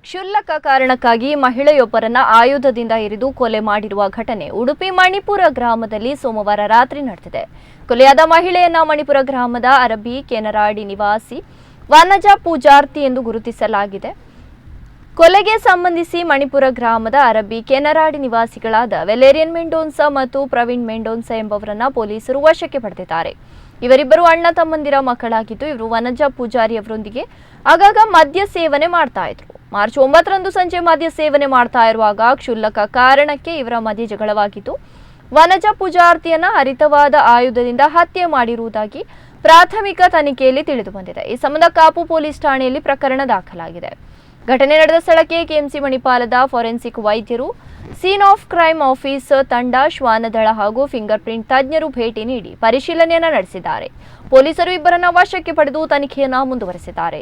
ಕ್ಷುಲ್ಲಕ ಕಾರಣಕ್ಕಾಗಿ ಮಹಿಳೆಯೊಬ್ಬರನ್ನ ಆಯುಧದಿಂದ ಇರಿದು ಕೊಲೆ ಮಾಡಿರುವ ಘಟನೆ ಉಡುಪಿ ಮಣಿಪುರ ಗ್ರಾಮದಲ್ಲಿ ಸೋಮವಾರ ರಾತ್ರಿ ನಡೆದಿದೆ. ಕೊಲೆಯಾದ ಮಹಿಳೆಯನ್ನ ಮಣಿಪುರ ಗ್ರಾಮದ ಅರಬ್ಬಿ ಕೆನರಾಡಿ ನಿವಾಸಿ ವನಜಾ ಪೂಜಾರ್ತಿ ಎಂದು ಗುರುತಿಸಲಾಗಿದೆ. ಕೊಲೆಗೆ ಸಂಬಂಧಿಸಿ ಮಣಿಪುರ ಗ್ರಾಮದ ಅರಬ್ಬಿ ಕೆನರಾಡಿ ನಿವಾಸಿಗಳಾದ ವೆಲೇರಿಯನ್ ಮೆಂಡೋನ್ಸಾ ಮತ್ತು ಪ್ರವೀಣ್ ಮೆಂಡೋನ್ಸಾ ಎಂಬವರನ್ನ ಪೊಲೀಸರು ವಶಕ್ಕೆ ಪಡೆದಿದ್ದಾರೆ. ಇವರಿಬ್ಬರು ಅಣ್ಣ ತಮ್ಮಂದಿರ ಮಕ್ಕಳಾಗಿದ್ದು ಇವರು ವನಜಾ ಪೂಜಾರಿ ಅವರೊಂದಿಗೆ ಆಗಾಗ ಮದ್ಯ ಸೇವನೆ ಮಾಡ್ತಾ ಇದ್ರು. ಮಾರ್ಚ್ 9ರಂದು ಸಂಜೆ ಮದ್ಯ ಸೇವನೆ ಮಾಡ್ತಾ ಇರುವಾಗ ಕ್ಷುಲ್ಲಕ ಕಾರಣಕ್ಕೆ ಇವರ ಮಧ್ಯೆ ಜಗಳವಾಗಿದ್ದು ವನಜಾ ಪೂಜಾರ್ತಿಯನ್ನ ಹರಿತವಾದ ಆಯುಧದಿಂದ ಹತ್ಯೆ ಮಾಡಿರುವುದಾಗಿ ಪ್ರಾಥಮಿಕ ತನಿಖೆಯಲ್ಲಿ ತಿಳಿದು ಬಂದಿದೆ. ಈ ಸಂಬಂಧ ಕಾಪು ಪೊಲೀಸ್ ಠಾಣೆಯಲ್ಲಿ ಪ್ರಕರಣ ದಾಖಲಾಗಿದೆ. ಘಟನೆ ನಡೆದ ಸ್ಥಳಕ್ಕೆ ಕೆಎಂಸಿ ಮಣಿಪಾಲದ ಫೋರೆನ್ಸಿಕ್ ವೈದ್ಯರು, ಸೀನ್ ಆಫ್ ಕ್ರೈಮ್ ಆಫೀಸರ್ ತಂಡ, ಶ್ವಾನದಳ ಹಾಗೂ ಫಿಂಗರ್ ಪ್ರಿಂಟ್ ತಜ್ಞರು ಭೇಟಿ ನೀಡಿ ಪರಿಶೀಲನೆಯನ್ನ ನಡೆಸಿದ್ದಾರೆ. ಪೊಲೀಸರು ಇಬ್ಬರನ್ನ ವಶಕ್ಕೆ ಪಡೆದು ತನಿಖೆಯನ್ನ ಮುಂದುವರೆಸಿದ್ದಾರೆ.